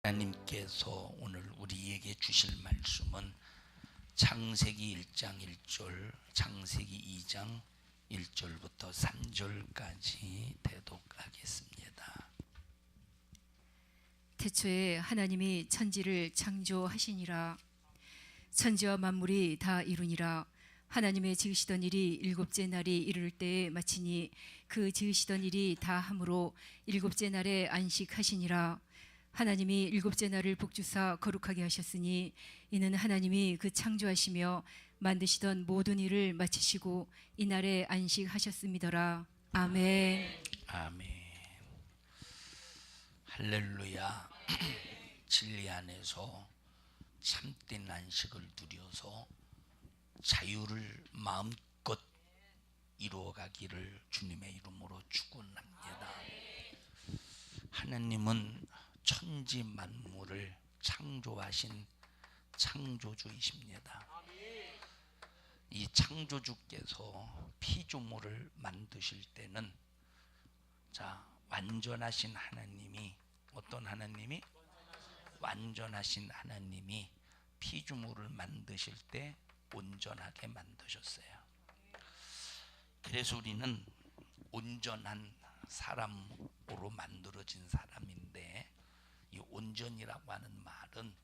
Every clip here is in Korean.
하나님께서 오늘 우리에게 주실 말씀은 창세기 1장 1절, 창세기 2장 1절부터 3절까지 대독하겠습니다. 태초에 하나님이 천지를 창조하시니라. 천지와 만물이 다 이루니라. 하나님의 지으시던 일이 일곱째 날이 이를 때에 마치니 그 지으시던 일이 다 함으로 일곱째 날에 안식하시니라. 하나님이 일곱째 날을 복주사 거룩하게 하셨으니 이는 하나님이 그 창조하시며 만드시던 모든 일을 마치시고 이 날에 안식하셨음이더라. 아멘. 아멘. 할렐루야. 진리 안에서 참된 안식을 누려서 자유를 마음껏 이루어가기를 주님의 이름으로 축원합니다. 하나님은 천지 만물을 창조하신 창조주이십니다. 이 창조주께서 피조물을 만드실 때는 완전하신 하나님이, 어떤 하나님이? 완전하신 하나님이 피조물을 만드실 때 온전하게 만드셨어요. 그래서 우리는 온전한 사람으로 만들어진 사람인데, 이 온전이라고 하는 말은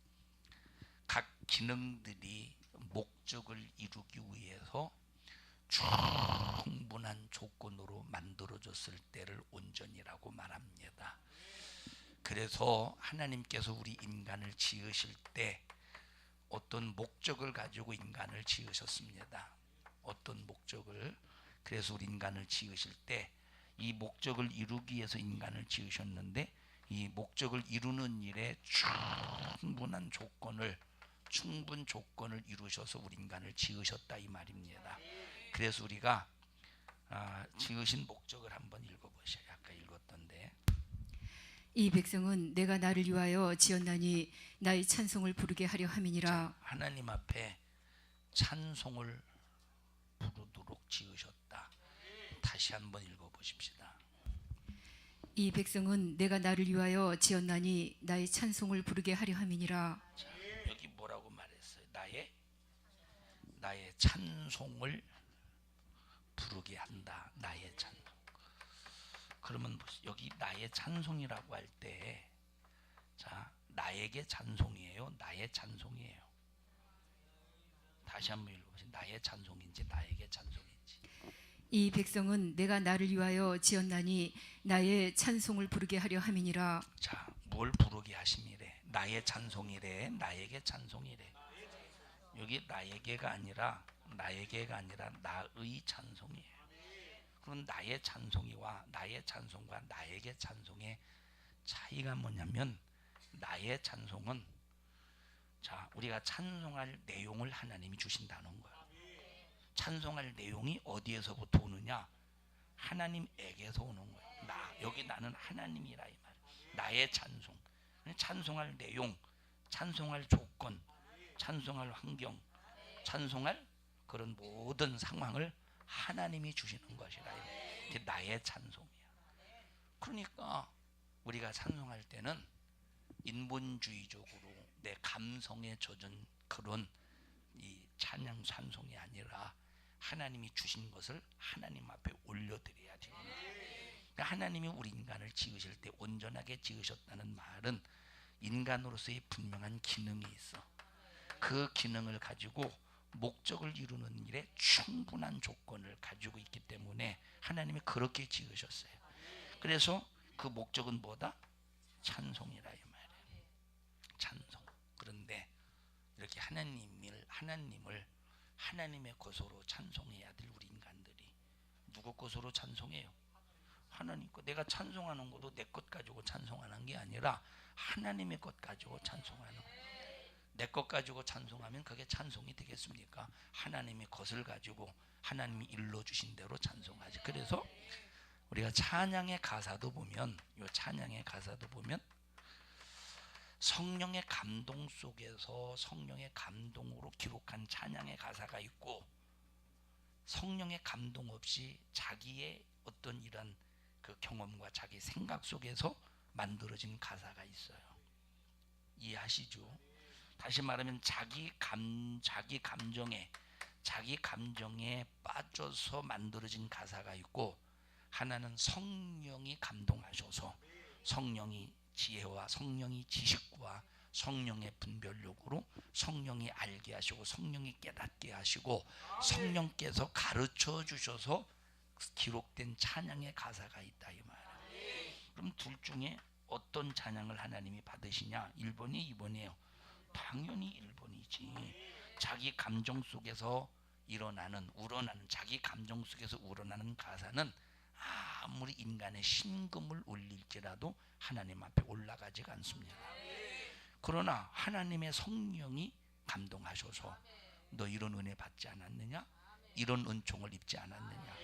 각 기능들이 목적을 이루기 위해서 충분한 조건으로 만들어졌을 때를 온전이라고 말합니다. 그래서 하나님께서 우리 인간을 지으실 때 어떤 목적을 가지고 인간을 지으셨습니다. 어떤 목적을. 그래서 우리 인간을 지으실 때 이 목적을 이루기 위해서 인간을 지으셨는데, 이 목적을 이루는 일에 충분 조건을 이루셔서 우리 인간을 지으셨다 이 말입니다. 그래서 우리가 지으신 목적을 한번 읽어보셔요. 아까 읽었던데, 이 백성은 내가 나를 위하여 지었나니 나의 찬송을 부르게 하려 함이니라. 하나님 앞에 찬송을 부르도록 지으셨다. 다시 한번 읽어보십시다. 이 백성은 내가 나를 위하여 지었나니 나의 찬송을 부르게 하려 함이니라. 여기 뭐라고 말했어요? 나의 찬송을 부르게 한다. 나의 찬송. 그러면 여기 나의 찬송이라고 할 때, 나에게 찬송이에요? 나의 찬송이에요? 다시 한번 읽어보세요. 나의 찬송인지 나에게 찬송인지. 이 백성은 내가 나를 위하여 지었나니 나의 찬송을 부르게 하려 함이니라. 뭘 부르게 하심이래? 나의 찬송이래? 나에게 찬송이래? 여기 나에게가 아니라 나의 찬송이에요. 그럼 나의 찬송이와 나의 찬송과 나에게 찬송의 차이가 뭐냐면, 나의 찬송은 우리가 찬송할 내용을 하나님이 주신다는 거예요. 찬송할 내용이 어디에서부터 오느냐? 하나님에게서 오는 거예요. 여기 나는 하나님이라 이 말. 나의 찬송. 찬송할 내용, 찬송할 조건, 찬송할 환경, 찬송할 그런 모든 상황을 하나님이 주시는 것이라. 이게 나의 찬송이야. 그러니까 우리가 찬송할 때는 인본주의적으로 내 감성에 젖은 그런 이 찬양 찬송이 아니라 하나님이 주신 것을 하나님 앞에 올려드려야 됩니다. 그러니까 하나님이 우리 인간을 지으실 때 온전하게 지으셨다는 말은 인간으로서의 분명한 기능이 있어. 그 기능을 가지고 목적을 이루는 일에 충분한 조건을 가지고 있기 때문에 하나님이 그렇게 지으셨어요. 그래서 그 목적은 뭐다? 찬송이라 이 말이에요. 찬송. 그런데 이렇게 하나님을 하나님의 것으로 찬송해야 될 우리 인간들이 누구 것으로 찬송해요? 하나님 것. 내가 찬송하는 것도 내 것 가지고 찬송하는 게 아니라 하나님의 것 가지고 찬송하는 거예요. 내 것 가지고 찬송하면 그게 찬송이 되겠습니까? 하나님의 것을 가지고 하나님이 일러주신 대로 찬송하지. 그래서 우리가 찬양의 가사도 보면, 성령의 감동 속에서 성령의 감동으로 기록한 찬양의 가사가 있고, 성령의 감동 없이 자기의 어떤 이런 그 경험과 자기 생각 속에서 만들어진 가사가 있어요. 이해하시죠? 다시 말하면 자기 감정에 빠져서 만들어진 가사가 있고, 하나는 성령이 감동하셔서 성령이 지혜와 성령이 지식과 성령의 분별력으로 성령이 알게 하시고 성령이 깨닫게 하시고 성령께서 가르쳐 주셔서 기록된 찬양의 가사가 있다 이 말이에요. 그럼 둘 중에 어떤 찬양을 하나님이 받으시냐? 1번이 2번이에요. 당연히 1번이지. 자기 감정 속에서 우러나는 자기 감정 속에서 우러나는 가사는 아무리 인간의 심금을 울릴지라도 하나님 앞에 올라가지가 않습니다. 그러나 하나님의 성령이 감동하셔서 너 이런 은혜 받지 않았느냐? 이런 은총을 입지 않았느냐?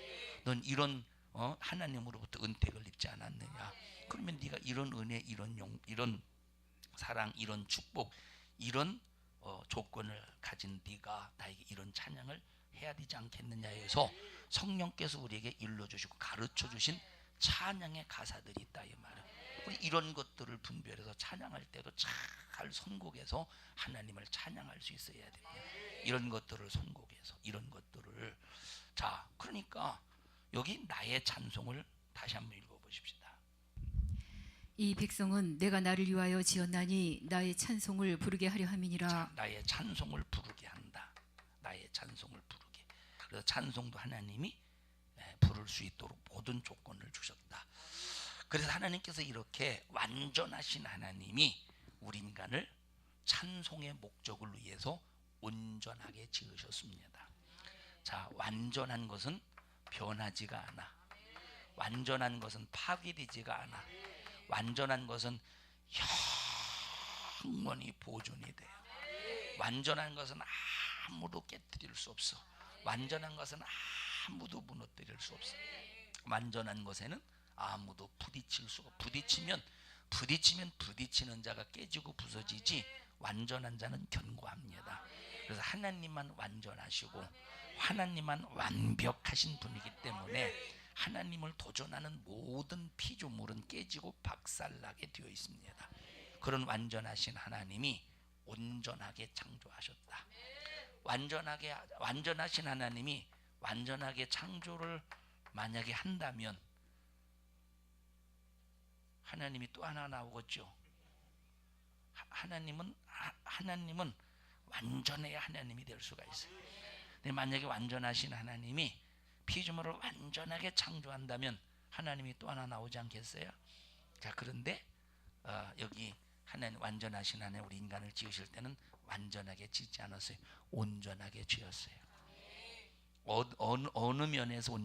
넌 이런 하나님으로부터 은택을 입지 않았느냐? 그러면 네가 이런 은혜, 이런 사랑, 이런 축복, 이런 조건을 가진 네가 나에게 이런 찬양을 해야 되지 않겠느냐 해서 성령께서 우리에게 일러주시고 가르쳐주신 찬양의 가사들이 있다 이 말이에요. 우리 이런 것들을 분별해서 찬양할 때도 잘 선곡해서 하나님을 찬양할 수 있어야 됩니다. 이런 것들을 선곡해서 이런 것들을. 자, 그러니까 여기 나의 찬송을 다시 한번 읽어보십시다. 이 백성은 내가 나를 위하여 지었나니 나의 찬송을 부르게 하려 함이니라. 자, 나의 찬송을 부르게 한다. 나의 찬송을 부르게. 그래서 찬송도 하나님이 부를 수 있도록 모든 조건을 주셨다. 그래서 하나님께서 이렇게 완전하신 하나님이 우리 인간을 찬송의 목적을 위해서 온전하게 지으셨습니다. 자, 완전한 것은 변하지가 않아. 완전한 것은 파괴되지가 않아. 완전한 것은 영원히 보존이 돼요. 완전한 것은 아무도 깨뜨릴 수 없어. 완전한 것은 아무도 무너뜨릴 수 없어. 완전한 것에는 아무도 부딪힐 수가. 부딪히면 부딪히는 자가 깨지고 부서지지 완전한 자는 견고합니다. 그래서 하나님만 완전하시고 하나님만 완벽하신 분이기 때문에 하나님을 도전하는 모든 피조물은 깨지고 박살나게 되어 있습니다. 그런 완전하신 하나님이 온전하게 창조하셨다. 완전하신 하나님이 완전하게 창조를 만약에 한다면 하나님이 또 하나 나오겠죠. 하나님은 완전해야 하나님이 될 수가 있어요. 근데 만약에 완전하신 하나님이 피조물을 완전하게 창조한다면 하나님이 또 하나 나오지 않겠어요? 자, 그런데 여기 하나님 완전하신 하나님 우리 인간을 지으실 때는 완전하게 짓지 않았어요. 온전하게 지었어요. 어느 면에서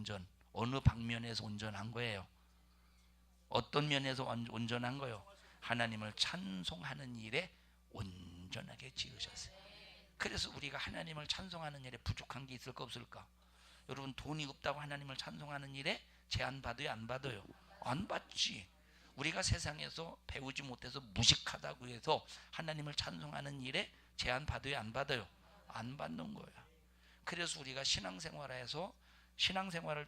어느 방면에서 온전한 거예요? 어떤 면에서 온전한 거예요? 하나님을 찬송하는 일에 온전하게 지으셨어요. 그래서 우리가 하나님을 찬송하는 일에 부족한 게 있을까 없을까? 여러분, 돈이 없다고 하나님을 찬송하는 일에 제한 받아요, 안 받아요? 안 받지. 우리가 세상에서 배우지 못해서 무식하다고 해서 하나님을 찬송하는 일에 제한 받아요, 안 받아요? 안 받는 거야. 그래서 우리가 신앙생활을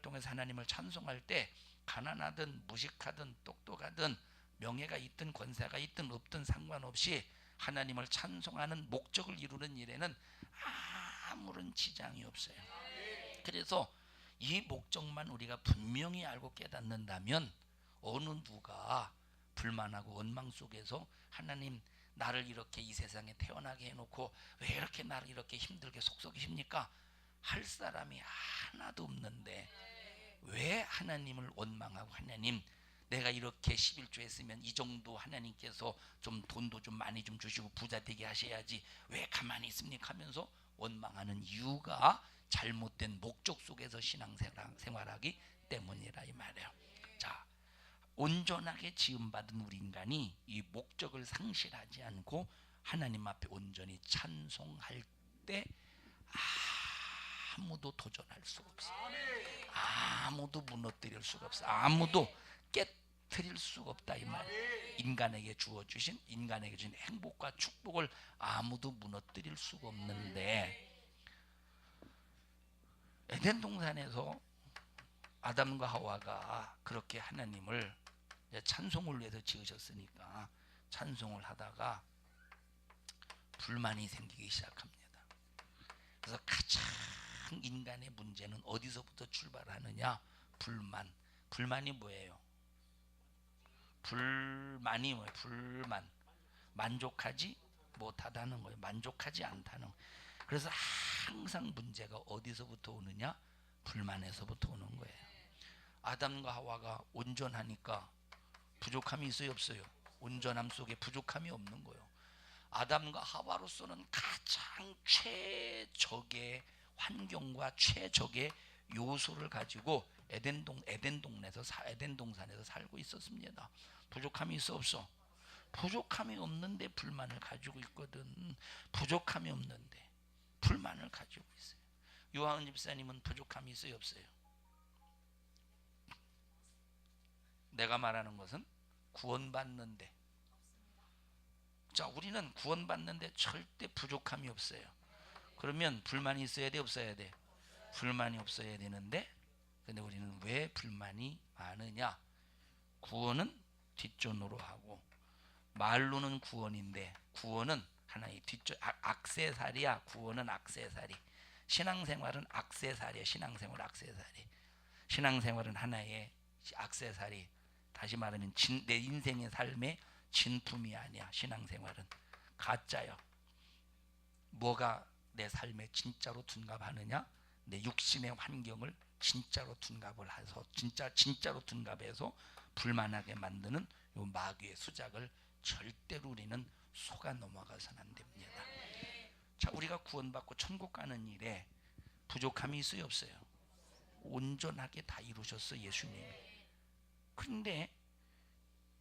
통해서 하나님을 찬송할 때 가난하든 무식하든 똑똑하든 명예가 있든 권세가 있든 없든 상관없이 하나님을 찬송하는 목적을 이루는 일에는 아무런 지장이 없어요. 그래서 이 목적만 우리가 분명히 알고 깨닫는다면 어느 누가 불만하고 원망 속에서 하나님 나를 이렇게 이 세상에 태어나게 해놓고 왜 이렇게 나를 이렇게 힘들게 속썩이십니까? 할 사람이 하나도 없는데 왜 하나님을 원망하고 하나님 내가 이렇게 11조 했으면 이 정도 하나님께서 좀 돈도 좀 많이 좀 주시고 부자 되게 하셔야지 왜 가만히 있습니까 하면서 원망하는 이유가 잘못된 목적 속에서 신앙생활하기 때문이라 이 말이에요. 자, 온전하게 지음받은 우리 인간이 이 목적을 상실하지 않고 하나님 앞에 온전히 찬송할 때 아무도 도전할 수가 없어요. 아무도 무너뜨릴 수가 없어요. 아무도 깨뜨릴 수가 없다 이 말이에요. 인간에게 주어주신 인간에게 주신 행복과 축복을 아무도 무너뜨릴 수가 없는데 에덴 동산에서 아담과 하와가 그렇게 하나님을 찬송을 위해서 지으셨으니까 찬송을 하다가 불만이 생기기 시작합니다. 그래서 가장 인간의 문제는 어디서부터 출발하느냐? 불만. 불만이 뭐예요? 불만이 뭐예요? 불만. 만족하지 못하다는 거예요. 만족하지 않다는 거예요. 그래서 항상 문제가 어디서부터 오느냐? 불만에서부터 오는 거예요. 아담과 하와가 온전하니까 부족함이 있어요, 없어요? 온전함 속에 부족함이 없는 거예요. 아담과 하와로서는 가장 최적의 환경과 최적의 요소를 가지고 에덴 동산에서 살고 있었습니다. 부족함이 있어, 없어? 부족함이 없는데 불만을 가지고 있거든. 부족함이 없는데 불만을 가지고 있어요. 요한은 집사님은 부족함이 있어요, 없어요? 내가 말하는 것은 구원받는데, 자, 우리는 구원받는데 절대 부족함이 없어요. 그러면 불만이 있어야 돼, 없어야 돼? 불만이 없어야 되는데, 근데 우리는 왜 불만이 많으냐? 구원은 뒷전으로 하고, 말로는 구원인데 구원은 하나의 뒷전, 악세사리야. 구원은 악세사리. 신앙생활은 악세사리야. 신앙생활 악세사리. 신앙생활은 하나의 악세사리. 다시 말하면 내 인생의 삶의 진품이 아니야. 신앙생활은 가짜야. 뭐가 내 삶에 진짜로 둔갑하느냐? 내 육신의 환경을 진짜로 둔갑을 해서 진짜로 둔갑해서 불만하게 만드는 요 마귀의 수작을 절대로 우리는 속아 넘어가서는 안 됩니다. 자, 우리가 구원받고 천국 가는 일에 부족함이 있어요, 없어요? 온전하게 다 이루셨어, 예수님이. 그런데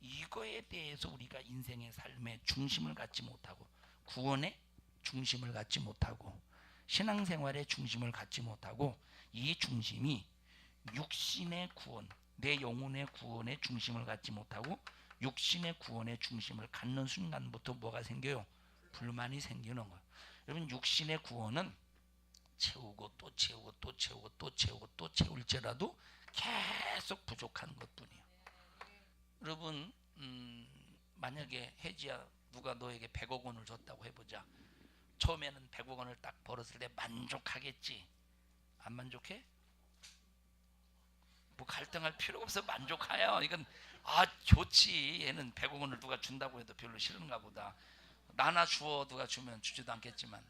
이거에 대해서 우리가 인생의 삶의 중심을 갖지 못하고, 구원의 중심을 갖지 못하고, 신앙생활의 중심을 갖지 못하고, 이 중심이 육신의 구원, 내 영혼의 구원의 중심을 갖지 못하고 육신의 구원의 중심을 갖는 순간부터 뭐가 생겨요? 불만이 생기는 거예요. 여러분, 육신의 구원은 채우고 또 채우고 또 채우고 또 채우고 또 채울지라도 계속 부족한 것뿐이에요. 여러분, 만약에 혜지야, 누가 너에게 100억 원을 줬다고 해보자. 처음에는 100억 원을 딱 벌었을 때 만족하겠지? 안 만족해? 뭐 갈등할 필요가 없어. 만족해요. 이건 좋지. 얘는 100억 원을 누가 준다고 해도 별로 싫은가 보다. 나나 주어. 누가 주면 주지도 않겠지만.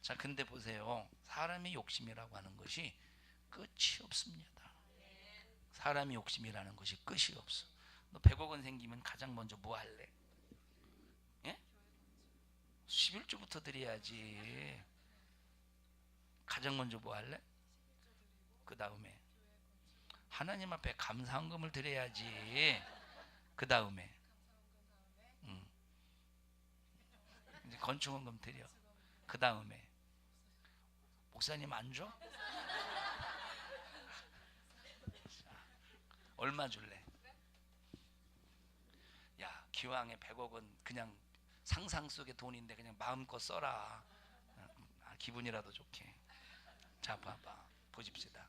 자, 근데 보세요. 사람의 욕심이라고 하는 것이 끝이 없습니다. 사람의 욕심이라는 것이 끝이 없어. 너 100억 원 생기면 가장 먼저 뭐 할래? 예? 11조부터 드려야지. 가장 먼저 뭐 할래? 그 다음에 하나님 앞에 감사헌금을 드려야지. 그 다음에 이제 건축헌금 드려. 그 다음에 목사님 안 줘? 얼마 줄래? 야, 기왕에 100억은 그냥 상상 속의 돈인데 그냥 마음껏 써라. 기분이라도 좋게. 자, 봐봐. 보십시다.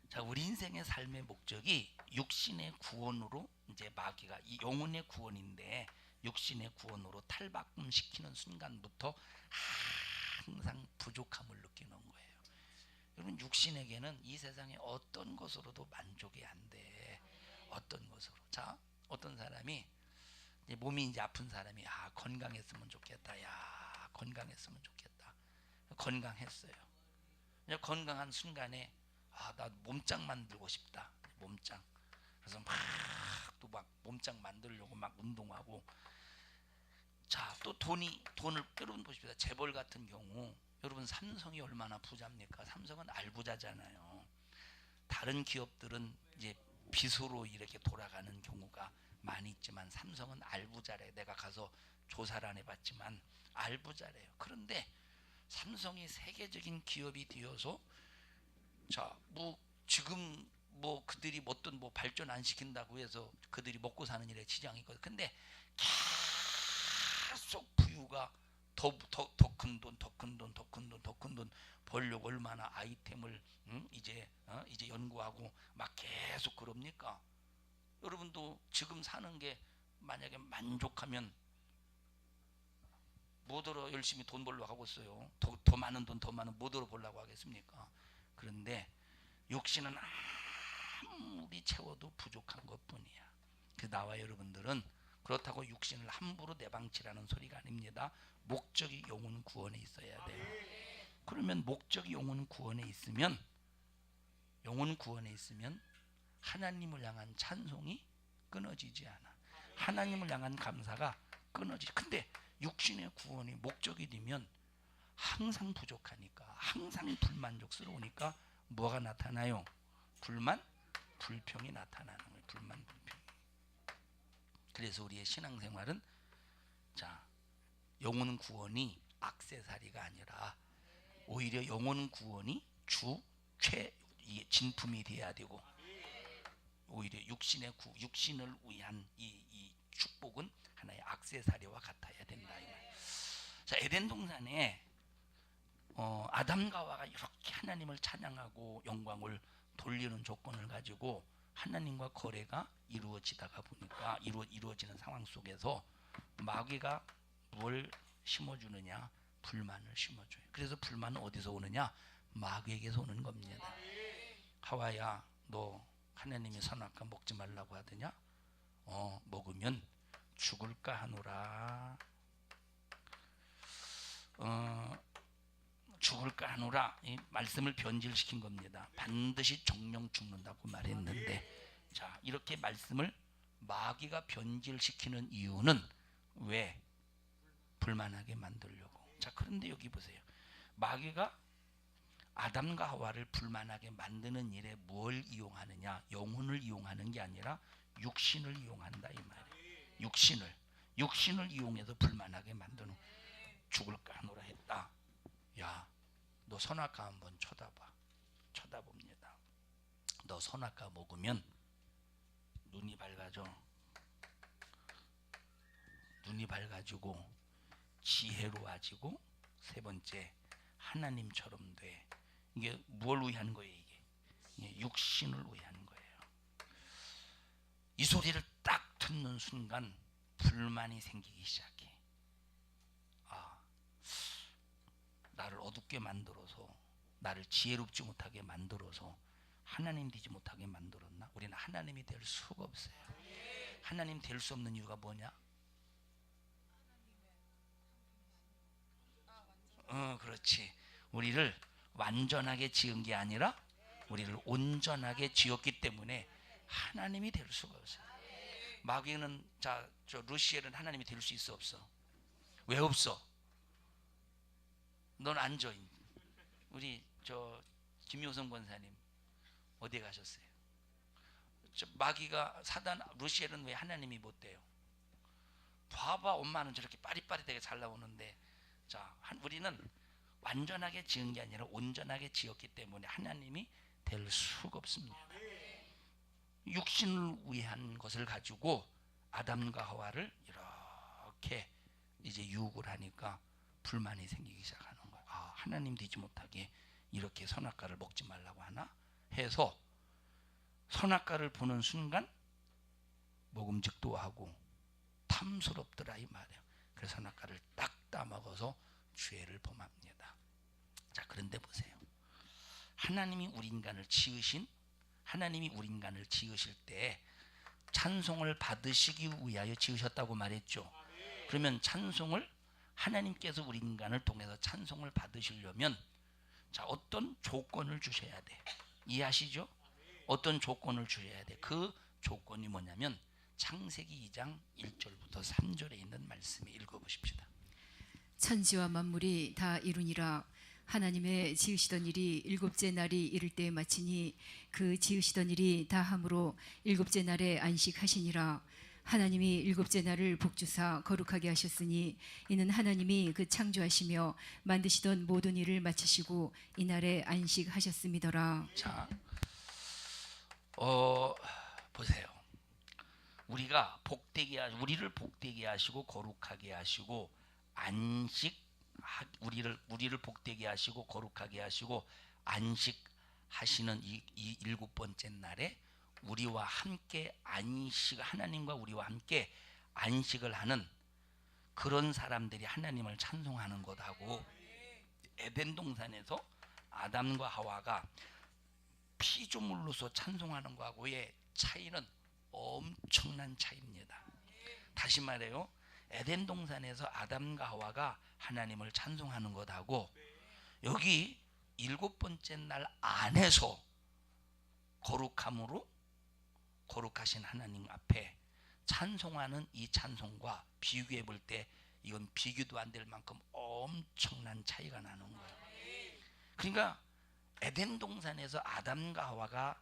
자, 우리 인생의 삶의 목적이 육신의 구원으로, 이제 마귀가 이 영혼의 구원인데 육신의 구원으로 탈바꿈시키는 순간부터 항상 부족함을 느끼는 거예요. 여러분, 육신에게는 이 세상의 어떤 것으로도 만족이 안 돼. 어떤 것으로. 자, 어떤 사람이 이제 몸이 이제 아픈 사람이 건강했으면 좋겠다. 야, 건강했으면 좋겠다. 건강했어요. 건강한 순간에 나 몸짱 만들고 싶다. 몸짱. 그래서 막 몸짱 만들려고 막 운동하고. 자, 또 돈을 여러분 보십시다. 재벌 같은 경우, 여러분 삼성이 얼마나 부자입니까? 삼성은 알부자잖아요. 다른 기업들은 이제 빚으로 이렇게 돌아가는 경우가 많이 있지만 삼성은 알부자래. 내가 가서 조사를 안 해봤지만 알부자래요. 그런데 삼성이 세계적인 기업이 되어서, 자, 뭐 지금 뭐 그들이 어떤 뭐 발전 안 시킨다고 해서 그들이 먹고 사는 일에 지장이 있거든. 근데 계속 부유가 더 큰 돈, 더 큰 돈, 더 큰 돈, 더 큰 돈 벌려고 얼마나 아이템을 이제 연구하고 막 계속 그럽니까? 여러분도 지금 사는 게 만약에 만족하면 뭐더러 열심히 돈 벌려고 하고 있어요. 더 많은 돈, 더 많은 뭐더러 벌려고 하겠습니까? 그런데 육신은 아무리 채워도 부족한 것뿐이야. 그 나와 여러분들은 그렇다고 육신을 함부로 내방치라는 소리가 아닙니다. 목적이 영혼 구원에 있어야 돼요. 그러면 목적이 영혼 구원에 있으면, 영혼 구원에 있으면 하나님을 향한 찬송이 끊어지지 않아. 하나님을 향한 감사가 끊어지지. 근데 육신의 구원이 목적이 되면 항상 부족하니까, 항상 불만족스러우니까 뭐가 나타나요? 불만, 불평이 나타나는 거예요. 불만, 불평. 그래서 우리의 신앙생활은, 자, 영혼 구원이 액세서리가 아니라 오히려 영혼 구원이 최 진품이 돼야 되고, 오히려 육신을 위한 이 축복은 하나의 액세서리와 같아야 된다. 자, 에덴 동산에 아담과 하와가 이렇게 하나님을 찬양하고 영광을 돌리는 조건을 가지고 하나님과 거래가 이루어지다가 보니까 이루어지는 상황 속에서 마귀가 뭘 심어주느냐? 불만을 심어줘요. 그래서 불만은 어디서 오느냐? 마귀에게서 오는 겁니다. 하와야, 너 하나님이 선악과 먹지 말라고 하더냐? 먹으면 죽을까 하노라. 죽을까 하노라. 이 말씀을 변질시킨 겁니다. 반드시 정령 죽는다고 말했는데, 자, 이렇게 말씀을 마귀가 변질시키는 이유는 왜? 불만하게 만들려고. 자, 그런데 여기 보세요. 마귀가 아담과 하와를 불만하게 만드는 일에 뭘 이용하느냐? 영혼을 이용하는 게 아니라 육신을 이용한다 이 말이에요. 육신을 이용해서 불만하게 만드는. 죽을까 하노라 했다. 야, 너 선악과 한번 쳐다봅니다. 너 선악과 먹으면 눈이 밝아지고 지혜로워지고, 세 번째 하나님처럼 돼. 이게 뭘 위한 거예요? 이게 육신을 위한 거예요. 이 소리를 딱 듣는 순간 불만이 생기기 시작해. 나를 어둡게 만들어서, 나를 지혜롭지 못하게 만들어서 하나님 되지 못하게 만들었나? 우리는 하나님이 될 수가 없어요. 하나님 될 수 없는 이유가 뭐냐? 그렇지. 우리를 완전하게 지은 게 아니라 우리를 온전하게 지었기 때문에 하나님이 될 수가 없어요. 마귀는, 저 루시엘은 하나님이 될 수 있어 없어? 왜 없어? 넌 앉아. 우리 김효성 권사님 어디 가셨어요? 마귀가 사단 루시엘은 왜 하나님이 못 돼요? 봐봐, 엄마는 저렇게 빠릿빠릿하게 잘 나오는데. 자, 우리는 완전하게 지은 게 아니라 온전하게 지었기 때문에 하나님이 될 수가 없습니다. 육신을 위한 것을 가지고 아담과 하와를 이렇게 이제 유혹을 하니까 불만이 생기기 시작하는 거예요. 하나님 되지 못하게 이렇게 선악과를 먹지 말라고 하나 해서 선악과를 보는 순간 먹음직도 하고 탐스럽더라 이 말이에요. 그래서 선악과를 딱 따먹어서 죄를 범합니다. 자, 그런데 보세요. 하나님이 우리 인간을 지으실 때 찬송을 받으시기 위하여 지으셨다고 말했죠. 그러면 찬송을, 하나님께서 우리 인간을 통해서 찬송을 받으시려면, 자, 어떤 조건을 주셔야 돼. 이해하시죠? 어떤 조건을 주셔야 돼. 그 조건이 뭐냐면 창세기 2장 1절부터 3절에 있는 말씀 읽어보십시다. 천지와 만물이 다 이루니라. 하나님의 지으시던 일이 일곱째 날이 이를 때에 마치니 그 지으시던 일이 다 함으로 일곱째 날에 안식하시니라. 하나님이 일곱째 날을 복주사 거룩하게 하셨으니 이는 하나님이 그 창조하시며 만드시던 모든 일을 마치시고 이날에 안식하셨음이더라. 자, 보세요. 우리를 복되게 하시고 거룩하게 하시고 우리를 복되게 하시고 거룩하게 하시고 안식하시는 이 일곱 번째 날에 우리와 함께 하나님과 우리와 함께 안식을 하는 그런 사람들이 하나님을 찬송하는 것하고 에덴 동산에서 아담과 하와가 피조물로서 찬송하는 것하고의 차이는 엄청난 차이입니다. 다시 말해요. 에덴 동산에서 아담과 하와가 하나님을 찬송하는 것하고 여기 7번째 날 안에서 거룩함으로 거룩하신 하나님 앞에 찬송하는 이 찬송과 비교해 볼 때 이건 비교도 안 될 만큼 엄청난 차이가 나는 거예요. 그러니까 에덴 동산에서 아담과 하와가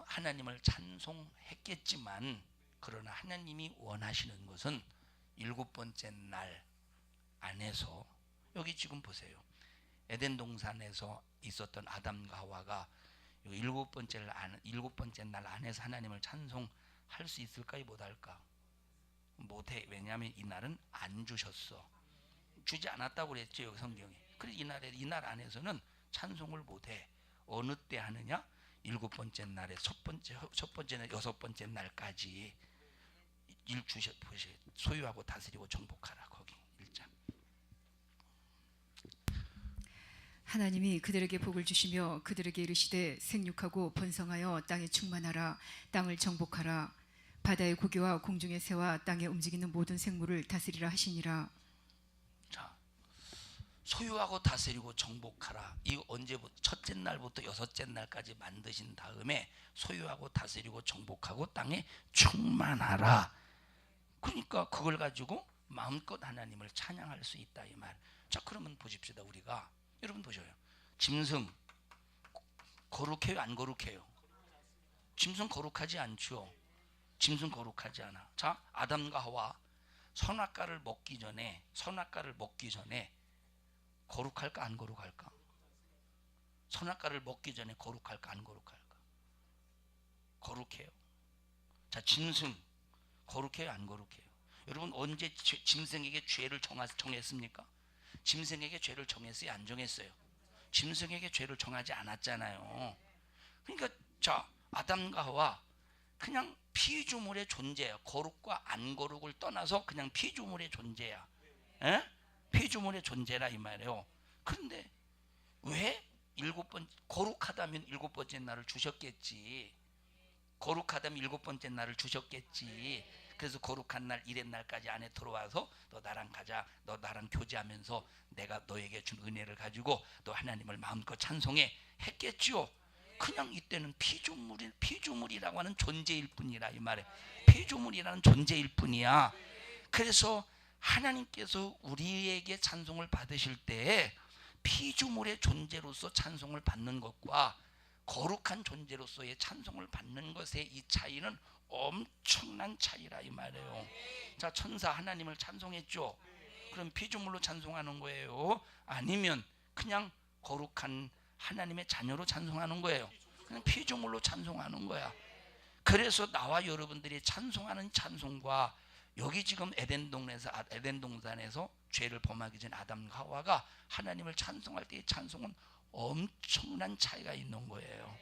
하나님을 찬송했겠지만 그러나 하나님이 원하시는 것은 7번째 날 안에서 여기 지금 보세요. 에덴 동산에서 있었던 아담과 하와가 7번째 날 안에서 하나님을 찬송할 수 있을까? 못할까? 못해. 왜냐하면 이 날은 안 주셨어. 주지 않았다고 그랬죠, 여기 성경에. 그래서 이날 안에서는 찬송을 못해. 어느 때 하느냐? 7번째 날에 첫 번째 날 6번째 날까지 소유하고 다스리고 정복하라. 거기 1장. 하나님이 그들에게 복을 주시며 그들에게 이르시되 생육하고 번성하여 땅에 충만하라. 땅을 정복하라. 바다의 고기와 공중의 새와 땅에 움직이는 모든 생물을 다스리라 하시니라. 자, 소유하고 다스리고 정복하라. 이거 언제부터? 첫째 날부터 6째 날까지 만드신 다음에 소유하고 다스리고 정복하고 땅에 충만하라. 그러니까 그걸 가지고 마음껏 하나님을 찬양할 수 있다 이 말. 자, 그러면 보십시다. 우리가 여러분 보셔요. 짐승 거룩해요, 안 거룩해요? 짐승 거룩하지 않죠. 짐승 거룩하지 않아. 자, 아담과 하와 선악과를 먹기 전에 거룩할까 안 거룩할까? 선악과를 먹기 전에 거룩할까 안 거룩할까? 거룩해요. 자, 짐승 거룩해요, 안 거룩해요? 여러분 언제 짐승에게 죄를 정했습니까? 짐승에게 죄를 정했어요, 안 정했어요? 짐승에게 죄를 정하지 않았잖아요. 그러니까 자, 아담과 하와 그냥 피조물의 존재야. 거룩과 안 거룩을 떠나서 그냥 피조물의 존재야. 에? 피조물의 존재라 이 말이에요. 그런데 왜 거룩하다면 7번째 날을 주셨겠지. 거룩하다면 7번째 날을 주셨겠지. 그래서 거룩한 날 이렛 날까지 안에 들어와서 너 나랑 가자. 너 나랑 교제하면서 내가 너에게 준 은혜를 가지고 너 하나님을 마음껏 찬송해 했겠죠. 그냥 이때는 피조물이라고 하는 존재일 뿐이라 이 말에. 피조물이라는 존재일 뿐이야. 그래서 하나님께서 우리에게 찬송을 받으실 때 피조물의 존재로서 찬송을 받는 것과 거룩한 존재로서의 찬송을 받는 것의 이 차이는 엄청난 차이라 이 말이에요. 자, 천사 하나님을 찬송했죠. 그럼 피조물로 찬송하는 거예요? 아니면 그냥 거룩한 하나님의 자녀로 찬송하는 거예요? 그냥 피조물로 찬송하는 거야. 그래서 나와 여러분들이 찬송하는 찬송과 여기 지금 에덴 동산에서 죄를 범하기 전 아담과 하와가 하나님을 찬송할 때의 찬송은 엄청난 차이가 있는 거예요.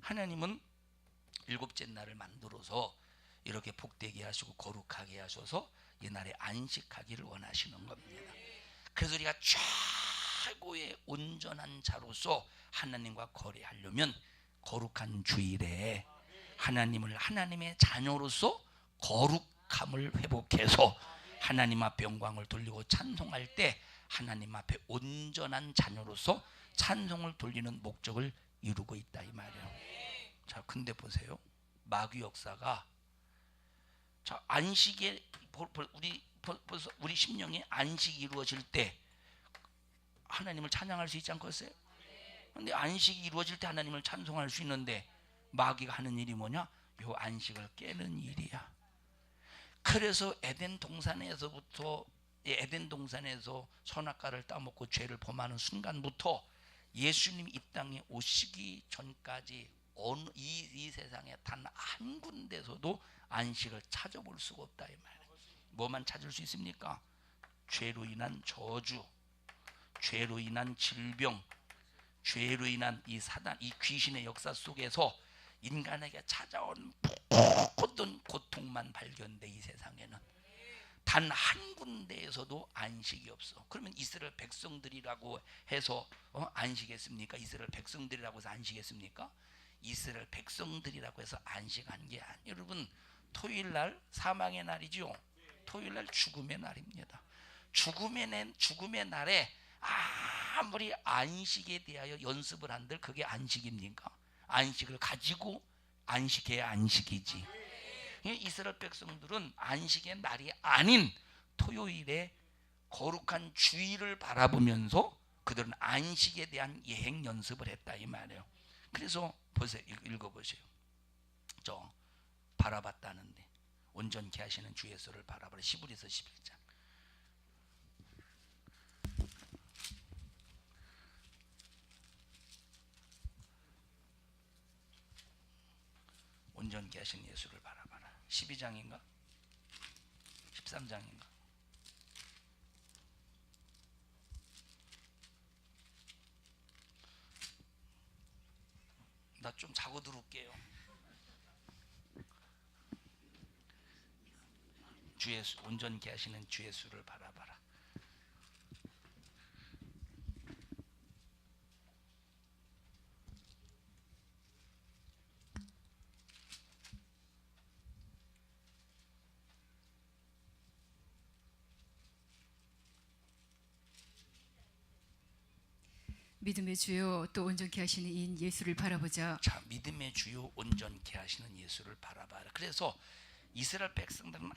하나님은 7째 날을 만들어서 이렇게 복되게 하시고 거룩하게 하셔서 이 날에 안식하기를 원하시는 겁니다. 그래서 우리가 최고의 온전한 자로서 하나님과 거래하려면 거룩한 주일에 하나님의 자녀로서 거룩함을 회복해서 하나님 앞에 영광을 돌리고 찬송할 때 하나님 앞에 온전한 자녀로서 찬송을 돌리는 목적을 이루고 있다 이 말이에요. 자, 근데 보세요. 마귀 역사가 자, 안식에 우리 심령에 안식이 이루어질 때 하나님을 찬양할 수 있지 않겠어요? 근데 안식이 이루어질 때 하나님을 찬송할 수 있는데 마귀가 하는 일이 뭐냐? 요 안식을 깨는 일이야. 그래서 에덴 동산에서 선악과를 따먹고 죄를 범하는 순간부터 예수님이 이 땅에 오시기 전까지 이 세상에 단 한 군데서도 안식을 찾아볼 수가 없다 이 말이에요. 뭐만 찾을 수 있습니까? 죄로 인한 저주, 죄로 인한 질병, 죄로 인한 이 사단, 이 귀신의 역사 속에서 인간에게 찾아온 모든 고통만 발견돼. 이 세상에는 단 한 군데에서도 안식이 없어. 그러면 이스라엘 백성들이라고 해서 안식했습니까? 이스라엘 백성들이라고 해서 안식했습니까? 이스라엘 백성들이라고 해서 안식한 게 아니에요. 여러분, 토요일 날 사망의 날이죠. 토요일 날 죽음의 날입니다. 죽음의 날에 아무리 안식에 대하여 연습을 한들 그게 안식입니까? 안식을 가지고 안식해야 안식이지. 이스라엘 백성들은 안식의 날이 아닌 토요일에 거룩한 주일을 바라보면서 그들은 안식에 대한 예행 연습을 했다 이 말이에요. 그래서 보세요. 읽어보세요. 저 바라봤다는데 온전케 하시는 주 예수를 바라보라. 히브리서 11장. 온전케 하신 예수를 바라봐라. 12장인가? 13장인가? 나 좀 자고 들을게요. 주 예수, 온전케 하시는 주 예수를 바라봐라. 믿음의 주여 또 온전케 하시는 이 예수를 바라보자. 자, 믿음의 주요 온전케 하시는 예수를 바라봐라. 그래서 이스라엘 백성들은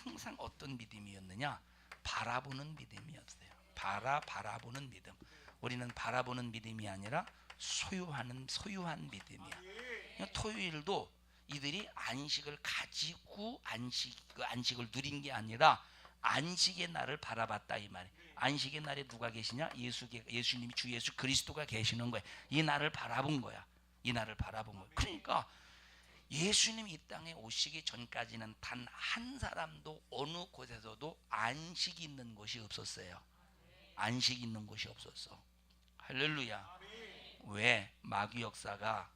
항상 어떤 믿음이었느냐? 바라보는 믿음이었어요. 바라보는 믿음. 우리는 바라보는 믿음이 아니라 소유한 믿음이야. 토요일도 이들이 안식을 가지고 안식을 누린 게 아니라 안식의 날을 바라봤다 이 말이에요. 안식의 날에 누가 계시냐? 예수님이 주 예수 그리스도가 계시는 거예요. 이 날을 바라본 거야. 이 날을 바라본 거예요. 그러니까 예수님이 이 땅에 오시기 전까지는 단 한 사람도 어느 곳에서도 안식이 있는 곳이 없었어요. 안식이 있는 곳이 없었어. 할렐루야. 왜? 마귀 역사가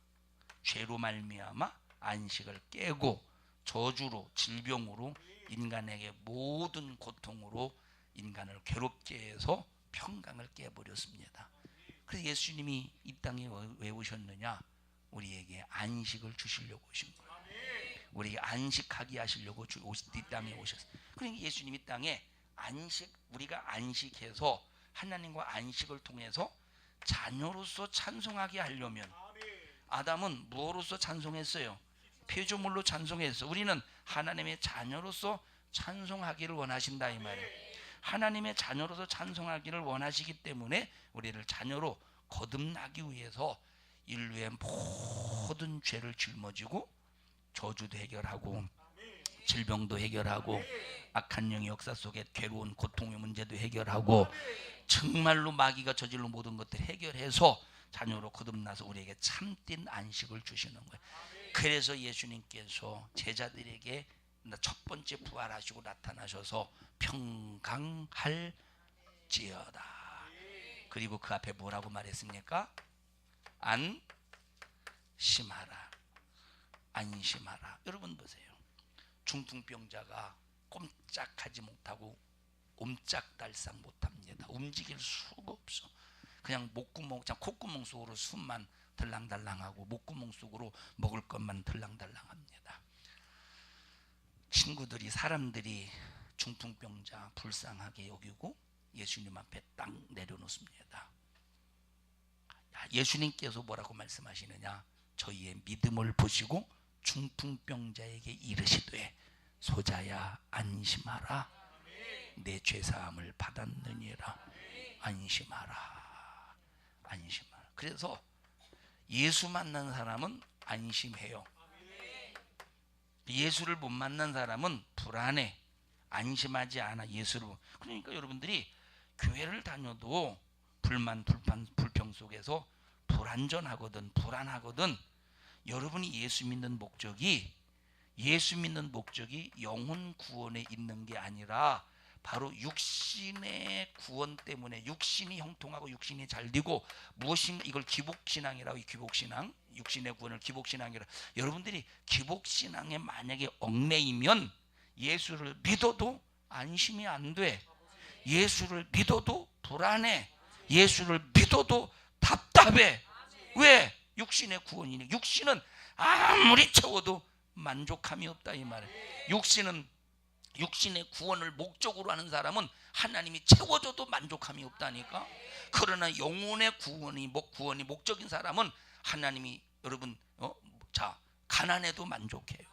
죄로 말미암아 안식을 깨고 저주로 질병으로 인간에게 모든 고통으로 인간을 괴롭게 해서 평강을 깨버렸습니다. 그래서 예수님이 이 땅에 왜 오셨느냐? 우리에게 안식을 주시려고 오신 거예요. 우리에게 안식하게 하시려고 이 땅에 오셨어요. 그러니까 예수님이 이 땅에 우리가 안식해서 하나님과 안식을 통해서 자녀로서 찬송하게 하려면 아담은 무엇으로서 찬송했어요? 피조물로 찬송했어. 우리는 하나님의 자녀로서 찬송하기를 원하신다 이 말이에요. 하나님의 자녀로서 찬송하기를 원하시기 때문에 우리를 자녀로 거듭나기 위해서 인류의 모든 죄를 짊어지고 저주도 해결하고 질병도 해결하고 악한 영의 역사 속에 괴로운 고통의 문제도 해결하고 정말로 마귀가 저질러 모든 것들 해결해서 자녀로 거듭나서 우리에게 참된 안식을 주시는 거예요. 그래서 예수님께서 제자들에게 첫 번째 부활하시고 나타나셔서 평강할지어다. 그리고 그 앞에 뭐라고 말했습니까? 안심하라. 안심하라. 여러분 보세요. 중풍병자가 꼼짝하지 못하고 옴짝달싹 못합니다. 움직일 수가 없어. 그냥 콧구멍 속으로 숨만 들랑달랑하고 목구멍 속으로 먹을 것만 들랑달랑합니다. 사람들이 중풍병자 불쌍하게 여기고 예수님 앞에 딱 내려놓습니다. 예수님께서 뭐라고 말씀하시느냐? 저희의 믿음을 보시고 중풍병자에게 이르시되 소자야 안심하라. 내 죄사함을 받았느니라. 안심하라. 안심하라. 그래서 예수 만난 사람은 안심해요. 예수를 못 만난 사람은 불안해. 안심하지 않아. 예수를. 그러니까 여러분들이 교회를 다녀도 불평 속에서 불안하거든. 여러분이 예수 믿는 목적이 영혼 구원에 있는 게 아니라 바로 육신의 구원 때문에 육신이 형통하고 육신이 잘 되고 무엇인가 이걸 기복신앙이라고. 기복신앙, 육신의 구원을 기복신앙이라. 여러분들이 기복신앙에 만약에 얽매이면 예수를 믿어도 안심이 안 돼. 예수를 믿어도 불안해. 예수를 믿어도 답답해. 왜? 육신의 구원이니. 육신은 아무리 채워도 만족함이 없다 이 말이에요. 육신의 구원을 목적으로 하는 사람은 하나님이 채워줘도 만족함이 없다니까. 그러나 영혼의 구원이 목적인 사람은 하나님이 여러분 가난해도 만족해요.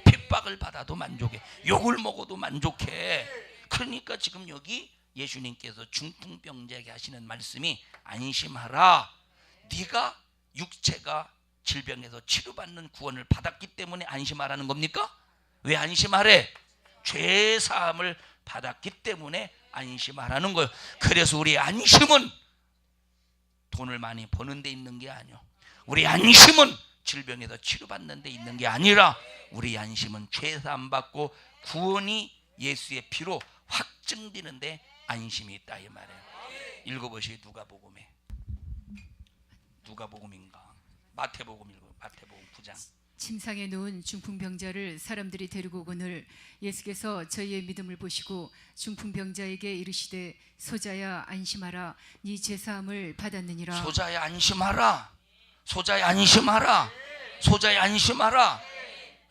핍박을 받아도 만족해. 욕을 먹어도 만족해. 그러니까 지금 여기 예수님께서 중풍병자에게 하시는 말씀이 안심하라. 네가 육체가 질병에서 치료받는 구원을 받았기 때문에 안심하라는 겁니까? 왜 안심하래? 죄 사함을 받았기 때문에 안심하라는 거예요. 그래서 우리 안심은 돈을 많이 버는 데 있는 게 아니요. 우리 안심은 질병에서 치료받는 데 있는 게 아니라 우리 안심은 죄 사함 받고 구원이 예수의 피로 확증되는데 안심이 있다 이 말이에요. 읽어보시. 누가복음인가? 마태복음 읽어. 마태복음 9장. 침상에 누운 중풍병자를 사람들이 데리고 오거늘 예수께서 저희의 믿음을 보시고 중풍병자에게 이르시되 소자야 안심하라 네 죄사함을 받았느니라. 소자야 안심하라. 소자야 안심하라. 소자야 안심하라.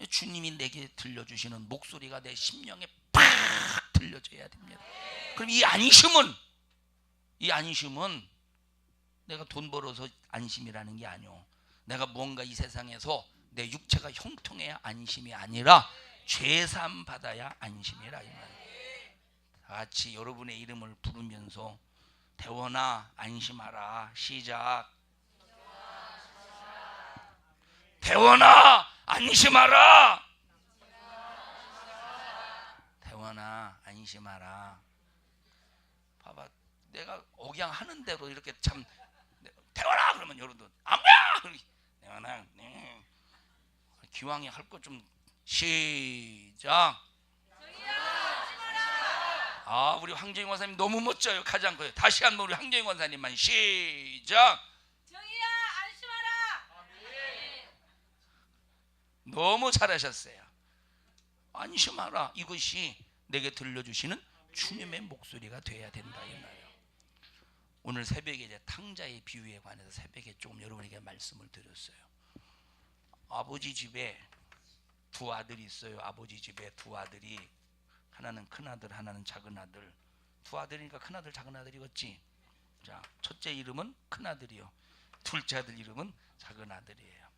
주님이 내게 들려주시는 목소리가 내 심령에 팍 들려줘야 됩니다. 그럼 이 안심은 내가 돈 벌어서 안심이라는 게 아니오. 내가 뭔가 이 세상에서 내 육체가 형통해야 안심이 아니라 죄사함 받아야 안심이라 이 말이에요. 다 같이 여러분의 이름을 부르면서 대원아 안심하라. 시작. 대원아 안심하라. 대원아 안심하라. 봐봐, 내가 억양하는 대로 이렇게 참 대원아 그러면 여러분들 안돼야. 대원아 기왕에 할 거 좀 시작. 우리 황정희 권사님 너무 멋져요. 가장 거예요. 다시 한번 우리 황정희 권사님만 시작. 정희야 안심하라. 너무 잘하셨어요. 안심하라. 이것이 내게 들려주시는 주님의 목소리가 돼야 된다 이 말이에요. 오늘 새벽에 이제 탕자의 비유에 관해서 새벽에 조금 여러분에게 말씀을 드렸어요. 아버지 집에 두 아들이 있어요. 아버지 집에 두 아들이, 하나는 큰 아들, 하나는 작은 아들. 두 아들이니까 큰 아들, 작은 아들이겠지. 자, 첫째 이름은 큰 아들이요. 둘째 아들 이름은 작은 아들이에요.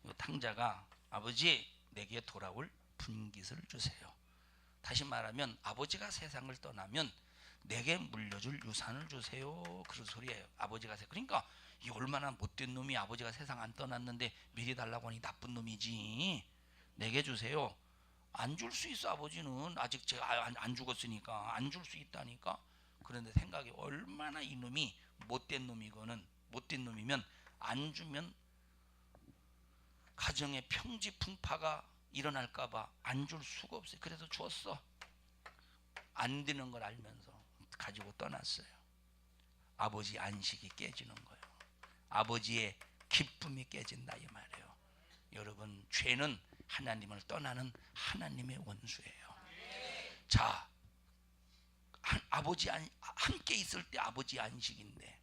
이 탕자가 아버지 내게 돌아올 분깃을 주세요. 다시 말하면 아버지가 세상을 떠나면 내게 물려줄 유산을 주세요. 그런 소리예요. 아버지가 그러니까 이 얼마나 못된 놈이 아버지가 세상 안 떠났는데 미리 달라고 하니 나쁜 놈이지. 내게 주세요. 안 줄 수 있어. 아버지는 아직 제가 안 죽었으니까 안 줄 수 있다니까. 그런데 생각이 얼마나 이놈이 못된 놈이거는, 못된 놈이면 안 주면 가정에 평지풍파가 일어날까봐 안 줄 수가 없어요. 그래서 줬어. 안 되는 걸 알면서 가지고 떠났어요. 아버지 안식이 깨지는 거예요. 아버지의 기쁨이 깨진다 이 말이에요. 여러분, 죄는 하나님을 떠나는 하나님의 원수예요. 자, 아버지 함께 있을 때 아버지 안식인데